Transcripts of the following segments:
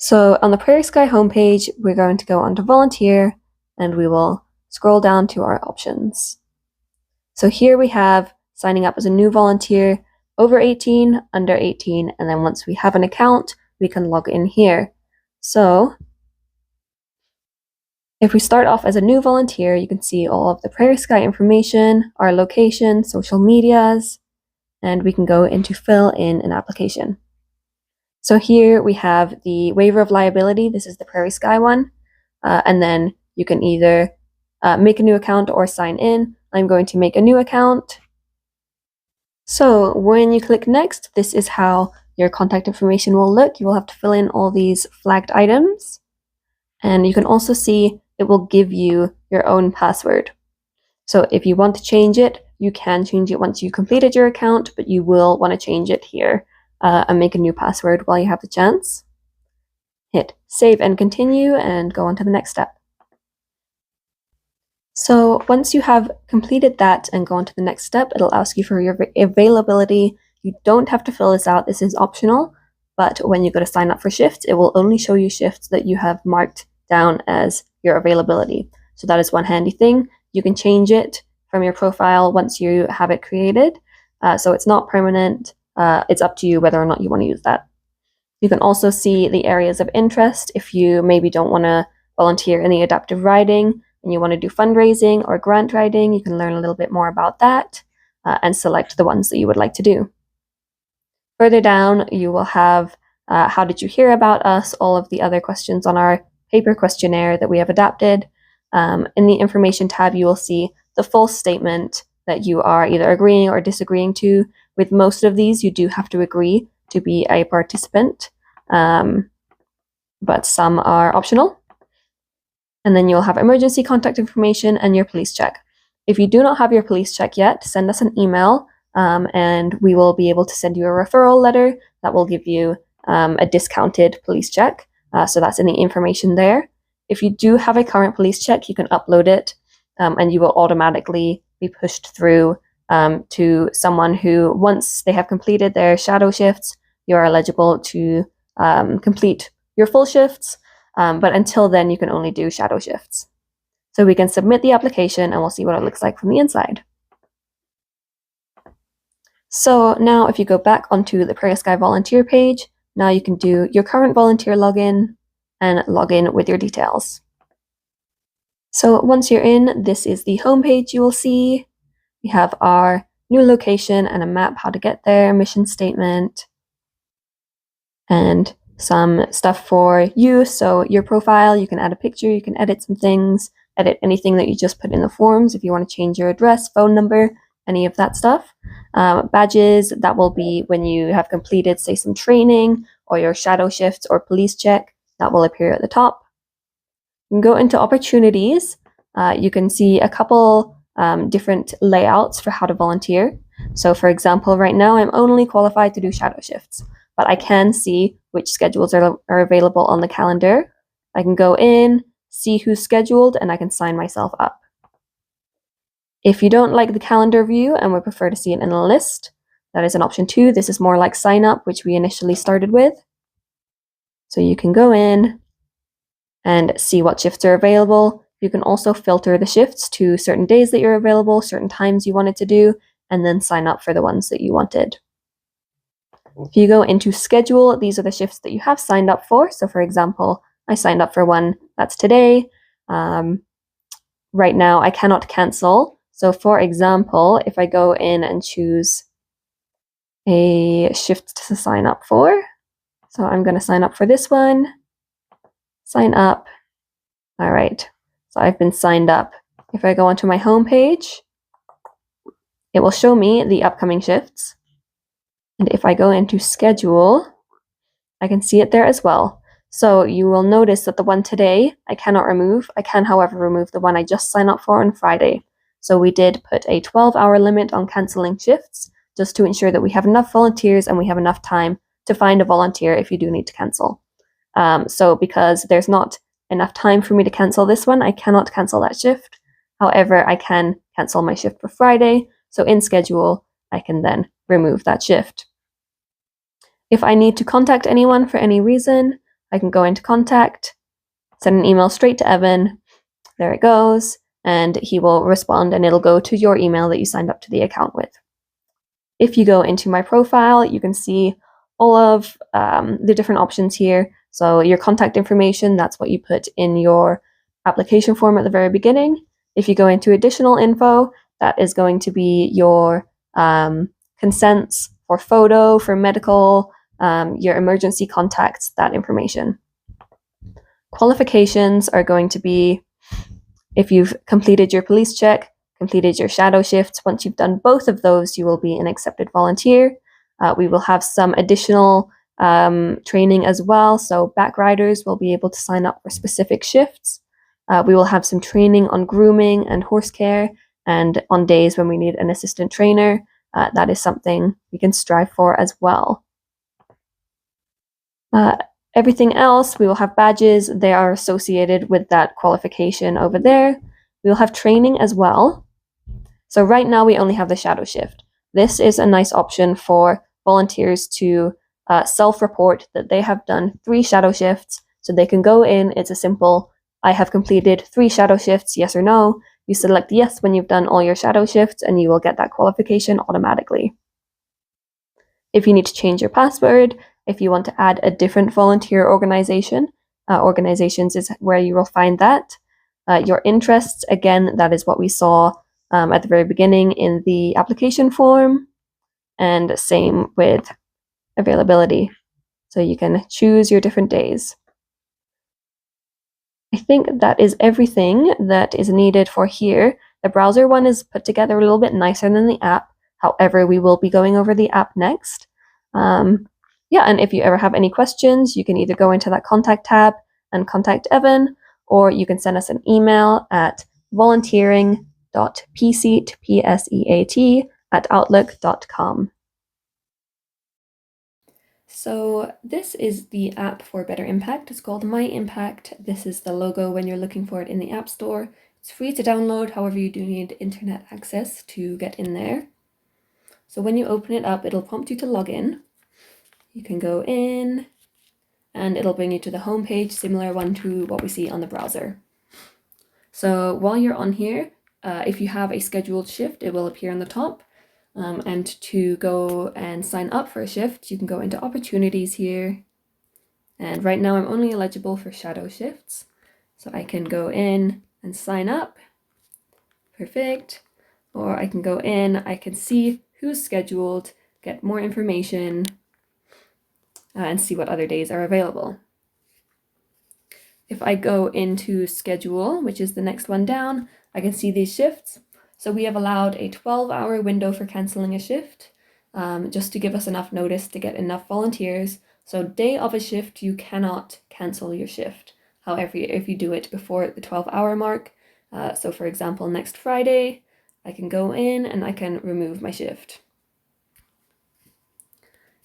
So on the Prairie Sky homepage, we're going to go onto volunteer and we will scroll down to our options. So here we have signing up as a new volunteer, over 18, under 18, and then once we have an account, we can log in here. So if we start off as a new volunteer, you can see all of the Prairie Sky information, our location, social medias, and we can go into fill in an application. So here we have the waiver of liability. This is the Prairie Sky one. And then you can either make a new account or sign in. I'm going to make a new account. So when you click next, this is how your contact information will look. You will have to fill in all these flagged items. And you can also see it will give you your own password. So if you want to change it, you can change it once you completed your account, but you will want to change it here and make a new password while you have the chance. Hit save and continue and go on to the next step. So once you have completed that and go on to the next step, it'll ask you for your availability. You don't have to fill this out. This is optional, but when you go to sign up for shifts, it will only show you shifts that you have marked down as your availability. So that is one handy thing. You can change it from your profile once you have it created. So it's not permanent. It's up to you whether or not you want to use that. You can also see the areas of interest. If you maybe don't want to volunteer in the adaptive riding and you want to do fundraising or grant writing, you can learn a little bit more about that and select the ones that you would like to do. Further down, you will have how did you hear about us, all of the other questions on our paper questionnaire that we have adapted. In the information tab, you will see the full statement that you are either agreeing or disagreeing to. With most of these, you do have to agree to be a participant, but some are optional. And then you'll have emergency contact information and your police check. If you do not have your police check yet, send us an email and we will be able to send you a referral letter that will give you a discounted police check. So that's in the information there. If you do have a current police check, you can upload it and you will automatically be pushed through to someone who, once they have completed their shadow shifts, you are eligible to complete your full shifts. But until then, you can only do shadow shifts. So we can submit the application and we'll see what it looks like from the inside. So now if you go back onto the Prairie Sky volunteer page, now you can do your current volunteer login and log in with your details. So once you're in, this is the home page you will see. We have our new location and a map how to get there, mission statement, and some stuff for you. So your profile, you can add a picture, you can edit some things, edit anything that you just put in the forms if you want to change your address, phone number, any of that stuff. Badges, that will be when you have completed, say, some training or your shadow shifts or police check, that will appear at the top. You can go into opportunities. You can see a couple different layouts for how to volunteer. So for example, right now I'm only qualified to do shadow shifts, but I can see which schedules are available on the calendar. I can go in, see who's scheduled, and I can sign myself up. If you don't like the calendar view and would prefer to see it in a list, that is an option 2. This is more like sign up, which we initially started with. So you can go in and see what shifts are available. You can also filter the shifts to certain days that you're available, certain times you wanted to do, and then sign up for the ones that you wanted. If you go into schedule, these are the shifts that you have signed up for. So for example, I signed up for one that's today. Right now I cannot cancel. So for example, if I go in and choose a shift to sign up for, so I'm going to sign up for this one, sign up. All right, so I've been signed up. If I go onto my home page, it will show me the upcoming shifts. And if I go into schedule, I can see it there as well. So you will notice that the one today, I cannot remove. I can, however, remove the one I just signed up for on Friday. So we did put a 12-hour limit on canceling shifts just to ensure that we have enough volunteers and we have enough time to find a volunteer if you do need to cancel. So because there's not enough time for me to cancel this one, I cannot cancel that shift. However, I can cancel my shift for Friday. So in schedule, I can then remove that shift. If I need to contact anyone for any reason, I can go into contact, send an email straight to Evan. There it goes. And he will respond and it'll go to your email that you signed up to the account with. If you go into my profile, you can see all of the different options here. So your contact information, that's what you put in your application form at the very beginning. If you go into additional info, that is going to be your consents for photo, for medical, your emergency contacts, that information. Qualifications are going to be if you've completed your police check, completed your shadow shifts. Once you've done both of those, you will be an accepted volunteer. We will have some additional training as well. So back riders will be able to sign up for specific shifts. We will have some training on grooming and horse care, and on days when we need an assistant trainer, that is something we can strive for as well. Everything else, we will have badges. They are associated with that qualification over there. We will have training as well. So right now we only have the shadow shift. This is a nice option for volunteers to self-report that they have done 3 shadow shifts. So they can go in, it's a simple, I have completed 3 shadow shifts, yes or no. You select yes when you've done all your shadow shifts and you will get that qualification automatically. If you need to change your password, if you want to add a different volunteer organization, organizations is where you will find that. Your interests, again, that is what we saw at the very beginning in the application form, and same with availability. So you can choose your different days. I think that is everything that is needed for here. The browser one is put together a little bit nicer than the app. However, we will be going over the app next. Yeah, and if you ever have any questions, you can either go into that contact tab and contact Evan, or you can send us an email at volunteering.pseat@outlook.com. So this is the app for Better Impact. It's called My Impact. This is the logo when you're looking for it in the App Store. It's free to download, however you do need internet access to get in there. So when you open it up, it'll prompt you to log in. You can go in and it'll bring you to the home page, similar one to what we see on the browser. So while you're on here, if you have a scheduled shift, it will appear on the top. And to go and sign up for a shift, you can go into opportunities here. And right now I'm only eligible for shadow shifts. So I can go in and sign up. Perfect. Or I can go in, I can see who's scheduled, get more information, and see what other days are available. If I go into schedule, which is the next one down, I can see these shifts. So we have allowed a 12-hour window for canceling a shift, just to give us enough notice to get enough volunteers. So day of a shift, you cannot cancel your shift. However, if you do it before the 12-hour mark, so for example, next Friday, I can go in and I can remove my shift.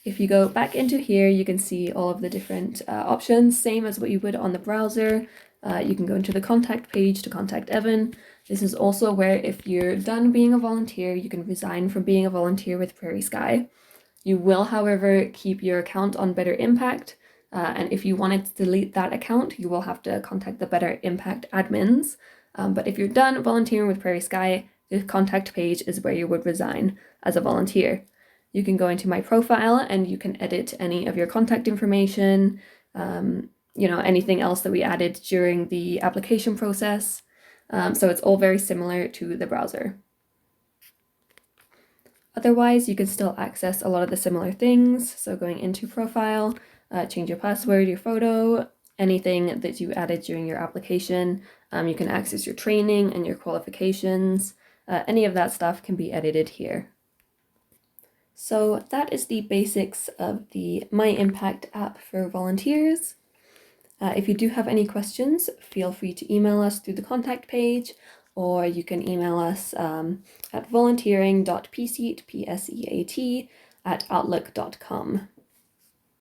If you go back into here, you can see all of the different options, same as what you would on the browser. You can go into the contact page to contact Evan. This is also where if you're done being a volunteer, you can resign from being a volunteer with Prairie Sky. You will, however, keep your account on Better Impact. And if you wanted to delete that account, you will have to contact the Better Impact admins. But if you're done volunteering with Prairie Sky, the contact page is where you would resign as a volunteer. You can go into my profile and you can edit any of your contact information, anything else that we added during the application process. So it's all very similar to the browser. Otherwise, you can still access a lot of the similar things. So going into profile, change your password, your photo, anything that you added during your application. You can access your training and your qualifications. Any of that stuff can be edited here. So that is the basics of the My Impact app for volunteers. If you do have any questions, feel free to email us through the contact page, or you can email us at volunteering.pseat@outlook.com.